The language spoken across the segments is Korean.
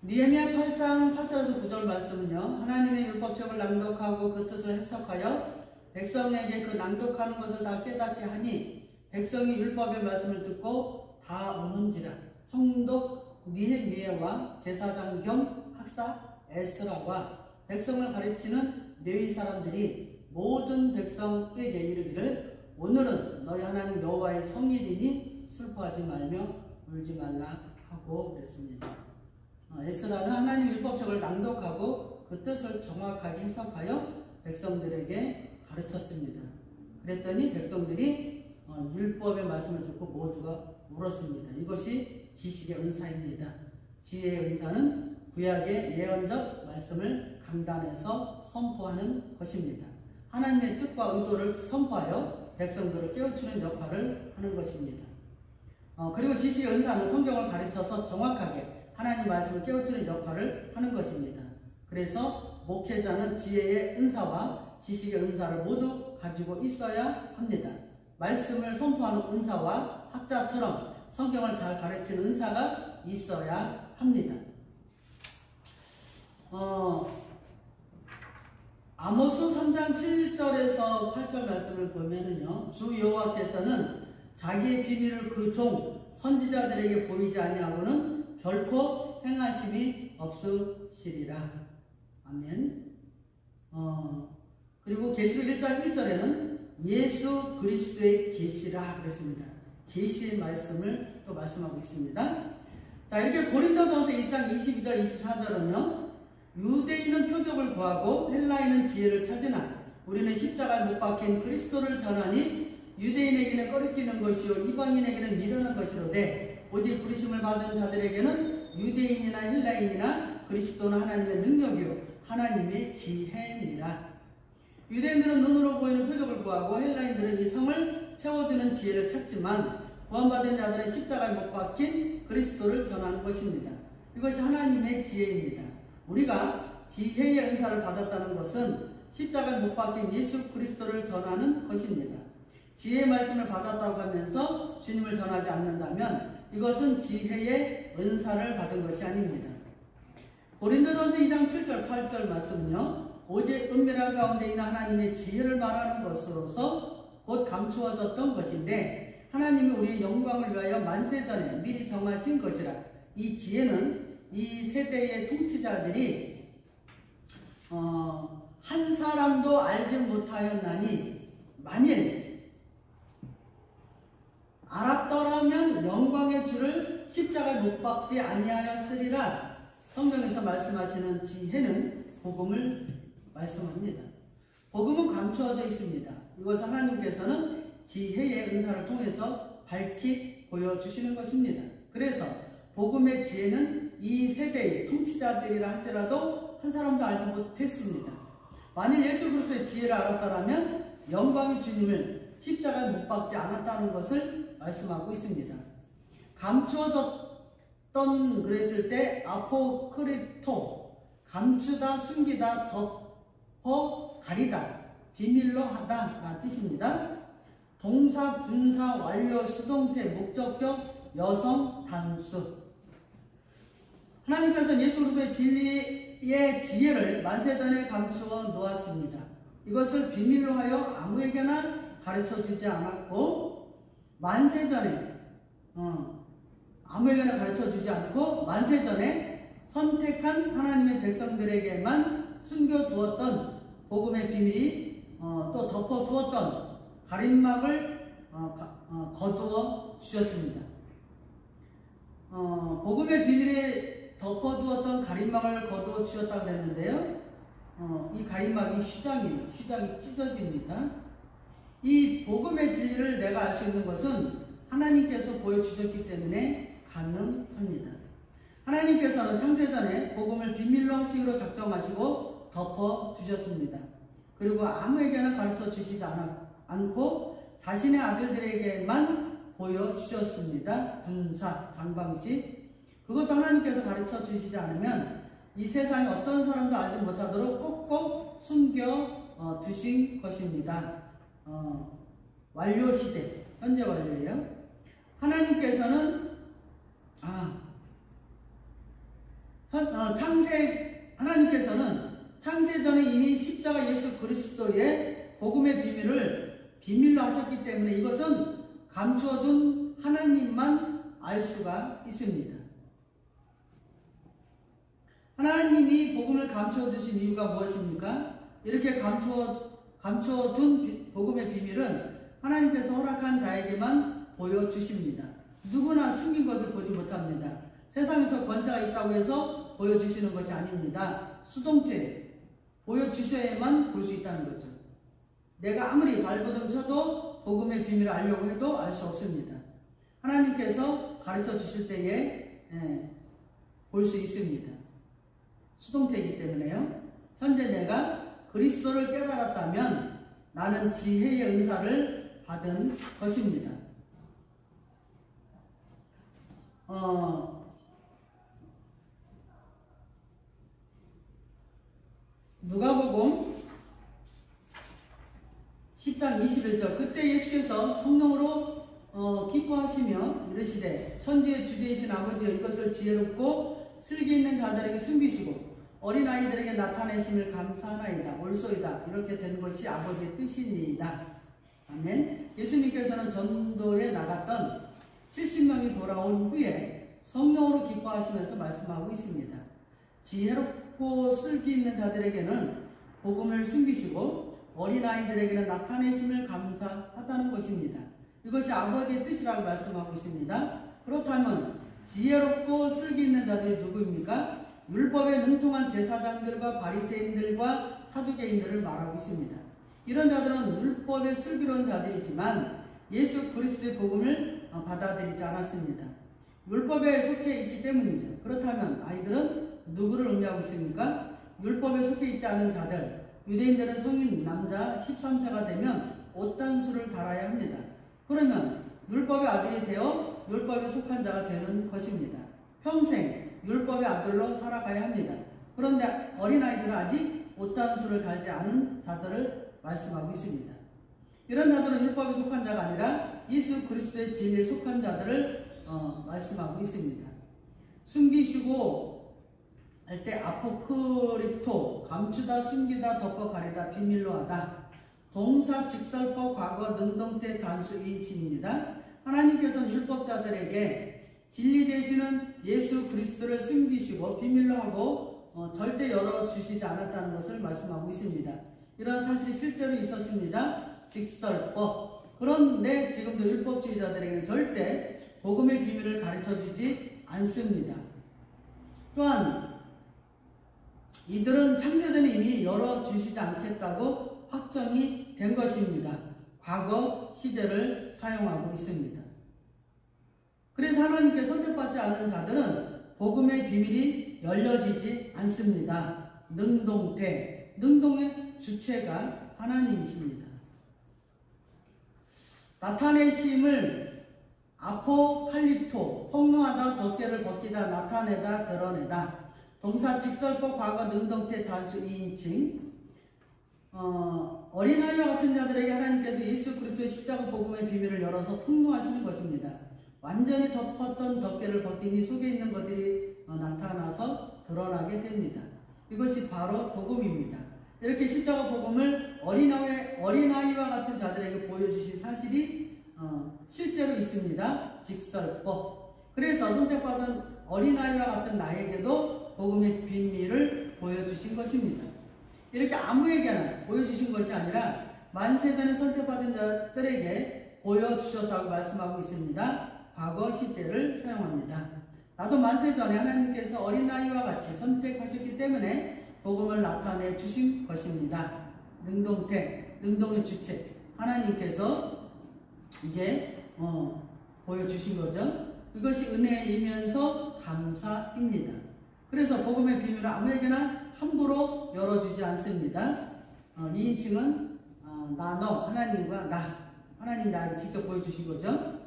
느헤미야 8장 8절에서 9절 말씀은요, 하나님의 율법책을 낭독하고 그 뜻을 해석하여 백성에게 그 낭독하는 것을 다 깨닫게 하니 백성이 율법의 말씀을 듣고 다 오는지라. 총독 느헤미야와 제사장 겸 학사 에스라와 백성을 가르치는 레위 사람들이 모든 백성에게 이르기를 오늘은 너희 하나님 여호와의 성일이니 슬퍼하지 말며 울지 말라 하고 그랬습니다. 에스라는 하나님 율법책을 낭독하고 그 뜻을 정확하게 해석하여 백성들에게 가르쳤습니다. 그랬더니 백성들이 율법의 말씀을 듣고 모두가 울었습니다. 이것이 지식의 은사입니다. 지혜의 은사는 구약의 예언적 말씀을 강단에서 선포하는 것입니다. 하나님의 뜻과 의도를 선포하여 백성들을 깨우치는 역할을 하는 것입니다. 그리고 지식의 은사는 성경을 가르쳐서 정확하게 하나님 말씀을 깨우치는 역할을 하는 것입니다. 그래서 목회자는 지혜의 은사와 지식의 은사를 모두 가지고 있어야 합니다. 말씀을 선포하는 은사와 학자처럼 성경을 잘 가르치는 은사가 있어야 합니다. 아모스 3장 7절에서 8절 말씀을 보면은요, 주 여호와께서는 자기의 비밀을 그 종 선지자들에게 보이지 아니하고는 결코 행하심이 없으시리라. 아멘. 그리고 계시록 1장 1절에는 예수 그리스도의 계시라 그랬습니다. 계시의 말씀을 또 말씀하고 있습니다. 자, 이렇게 고린도전서 1장 22절 24절은요, 유대인은 표적을 구하고 헬라인은 지혜를 찾으나 우리는 십자가에 못 박힌 그리스도를 전하니 유대인에게는 꺼리끼는 것이요 이방인에게는 미련한 것이로되 오직 부르심을 받은 자들에게는 유대인이나 헬라인이나 그리스도는 하나님의 능력이요 하나님의 지혜니라. 유대인들은 눈으로 보이는 표적을 구하고 헬라인들은 이 성을 채워주는 지혜를 찾지만 구원받은 자들은 십자가에 못 박힌 그리스도를 전하는 것입니다. 이것이 하나님의 지혜입니다. 우리가 지혜의 은사를 받았다는 것은 십자가에 못 박힌 예수 그리스도를 전하는 것입니다. 지혜의 말씀을 받았다고 하면서 주님을 전하지 않는다면 이것은 지혜의 은사를 받은 것이 아닙니다. 고린도전서 2장 7절 8절 말씀은요, 오직 은밀한 가운데 있는 하나님의 지혜를 말하는 것으로서 곧 감추어졌던 것인데 하나님이 우리의 영광을 위하여 만세전에 미리 정하신 것이라. 이 지혜는 이 세대의 통치자들이 한 사람도 알지 못하였나니 만일 알았더라면 영광의 주를 십자가에 못 박지 아니하였으리라. 성경에서 말씀하시는 지혜는 복음을 말씀합니다. 복음은 감추어져 있습니다. 이것은 하나님께서는 지혜의 은사를 통해서 밝히 보여주시는 것입니다. 그래서 복음의 지혜는 이 세대의 통치자들이라 할지라도 한 사람도 알지 못했습니다. 만일 예수 그리스도의 지혜를 알았더라면 영광의 주님을 십자가에 못 박지 않았다는 것을 말씀하고 있습니다. 감추어졌던 그랬을 때 아포크리토, 감추다, 숨기다, 덮어, 가리다, 비밀로 하다 라는 뜻입니다. 동사, 분사, 완료, 수동태, 목적격, 여성, 단수. 하나님께서는 예수 그리스도의 진리의 지혜를 만세전에 감추어 놓았습니다. 이것을 비밀로 하여 아무에게나 가르쳐 주지 않았고 만세전에 아무에게나 가르쳐 주지 않고 만세전에 선택한 하나님의 백성들에게만 숨겨두었던 복음의 비밀이 또 덮어두었던 가림막을 거두어 주셨습니다. 복음의 비밀에 덮어두었던 가림막을 거두어 주셨다고 했는데요, 이 가림막이 휘장이 찢어집니다. 이 복음의 진리를 내가 알 수 있는 것은 하나님께서 보여주셨기 때문에 가능합니다. 하나님께서는 창세전에 복음을 비밀로 하시기로 작정하시고 덮어주셨습니다. 그리고 아무에게나 가르쳐 주시지 않고 자신의 아들들에게만 보여주셨습니다. 분사, 장방식. 그것도 하나님께서 가르쳐 주시지 않으면 이 세상에 어떤 사람도 알지 못하도록 꼭꼭 숨겨 두신 것입니다. 완료 시제, 현재 완료예요. 하나님께서는 하나님께서는 창세전에 이미 십자가 예수 그리스도의 복음의 비밀을 비밀로 하셨기 때문에 이것은 감추어둔 하나님만 알 수가 있습니다. 하나님이 복음을 감추어주신 이유가 무엇입니까? 이렇게 감추어둔 복음의 비밀은 하나님께서 허락한 자에게만 보여주십니다. 누구나 숨긴 것을 보지 못합니다. 세상에서 권세가 있다고 해서 보여주시는 것이 아닙니다. 수동태 보여주셔야만 볼 수 있다는 거죠. 내가 아무리 발버둥 쳐도 복음의 비밀을 알려고 해도 알 수 없습니다. 하나님께서 가르쳐 주실 때에 볼 수 있습니다. 수동태이기 때문에요. 현재 내가 그리스도를 깨달았다면 나는 지혜의 은사를 받은 것입니다. 누가복음 10장 21절 그때 예수께서 성령으로 기뻐하시며 이르시되 천지의 주제이신 아버지여 이것을 지혜롭고 슬기 있는 자들에게 숨기시고 어린아이들에게 나타내심을 감사하나이다. 옳소이다. 이렇게 된 것이 아버지의 뜻이니이다. 아멘. 예수님께서는 전도에 나갔던 70명이 돌아온 후에 성령으로 기뻐하시면서 말씀하고 있습니다. 지혜롭고 슬기 있는 자들에게는 복음을 숨기시고 어린아이들에게는 나타내심을 감사하다는 것입니다. 이것이 아버지의 뜻이라고 말씀하고 있습니다. 그렇다면 지혜롭고 슬기 있는 자들이 누구입니까? 율법에 능통한 제사장들과 바리새인들과 사두개인들을 말하고 있습니다. 이런 자들은 율법에 슬기로운 자들이지만 예수 그리스도의 복음을 받아들이지 않았습니다. 율법에 속해 있기 때문이죠. 그렇다면 아이들은 누구를 의미하고 있습니까? 율법에 속해 있지 않은 자들. 유대인들은 성인 남자 13세가 되면 옷단수를 달아야 합니다. 그러면 율법의 아들이 되어 율법에 속한 자가 되는 것입니다. 평생 율법의 아들로 살아가야 합니다. 그런데 어린아이들은 아직 옷단수를 달지 않은 자들을 말씀하고 있습니다. 이런 자들은 율법에 속한 자가 아니라 예수 그리스도의 진리에 속한 자들을 말씀하고 있습니다. 숨기시고 할 때 아포크리토 감추다 숨기다 덮어 가리다 비밀로 하다 동사 직설법 과거 능동태 단수 이인칭입니다. 하나님께서는 율법자들에게 진리 되시는 예수 그리스도를 숨기시고 비밀로 하고 절대 열어주시지 않았다는 것을 말씀하고 있습니다. 이런 사실이 실제로 있었습니다. 직설법. 그런데 지금도 율법주의자들에게는 절대 복음의 비밀을 가르쳐주지 않습니다. 또한 이들은 창세전에 이미 열어주시지 않겠다고 확정이 된 것입니다. 과거 시제를 사용하고 있습니다. 그래서 하나님께 선택받지 않은 자들은 복음의 비밀이 열려지지 않습니다. 능동태, 능동의 주체가 하나님이십니다. 나타내심을 아포칼립토, 폭로하다, 덮개를 벗기다, 나타내다, 드러내다. 동사 직설법 과거 능동태 단수 2인칭. 어린아이와 같은 자들에게 하나님께서 예수 그리스도의 십자가 복음의 비밀을 열어서 폭로하시는 것입니다. 완전히 덮었던 덮개를 벗기니 속에 있는 것들이 나타나서 드러나게 됩니다. 이것이 바로 복음입니다. 이렇게 십자가 복음을 어린아이와 같은 자들에게 보여주신 사실이 실제로 있습니다. 직설법. 그래서 선택받은 어린아이와 같은 나에게도 복음의 비밀을 보여주신 것입니다. 이렇게 아무에게나 보여주신 것이 아니라 만세전에 선택받은 자들에게 보여주셨다고 말씀하고 있습니다. 과거 시제를 사용합니다. 나도 만세전에 하나님께서 어린아이와 같이 선택하셨기 때문에 복음을 나타내 주신 것입니다. 능동태, 능동의 주체 하나님께서 이제 보여주신 거죠. 이것이 은혜이면서 감사입니다. 그래서 복음의 비밀을 아무에게나 함부로 열어주지 않습니다. 2인칭은 나, 너, 하나님과 나. 하나님 나에게 직접 보여주신 거죠.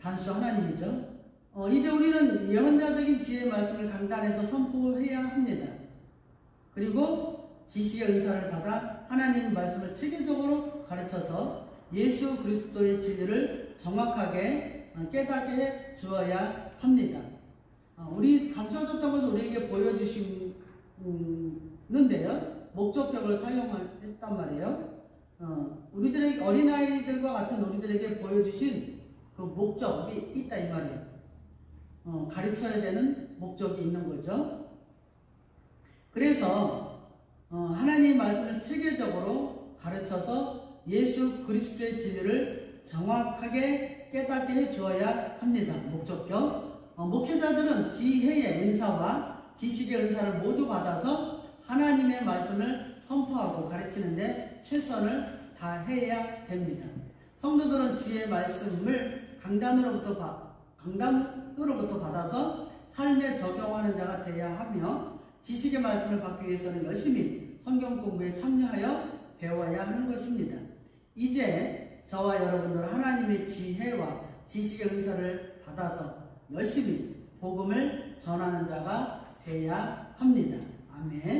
단수 하나님이죠. 이제 우리는 예언자적인 지혜의 말씀을 강단에서 선포해야 합니다. 그리고 지식의 은사를 받아 하나님 말씀을 체계적으로 가르쳐서 예수 그리스도의 진리를 정확하게 깨닫게 해 주어야 합니다. 우리 감춰졌던 것을 우리에게 보여주시는데요. 목적격을 사용했단 말이에요. 우리들의 어린아이들과 같은 우리들에게 보여주신 그 목적이 있다 이 말이에요. 가르쳐야 되는 목적이 있는 거죠. 그래서 하나님의 말씀을 체계적으로 가르쳐서 예수 그리스도의 진리를 정확하게 깨닫게 해 주어야 합니다. 목적격. 목회자들은 지혜의 은사와 지식의 은사를 모두 받아서 하나님의 말씀을 선포하고 가르치는데 최선을 다해야 됩니다. 성도들은 지혜의 말씀을 강단으로부터 받아서 삶에 적용하는 자가 되어야 하며 지식의 말씀을 받기 위해서는 열심히 성경 공부에 참여하여 배워야 하는 것입니다. 이제 저와 여러분들은 하나님의 지혜와 지식의 은사를 받아서 열심히 복음을 전하는 자가 되어야 합니다. 아멘.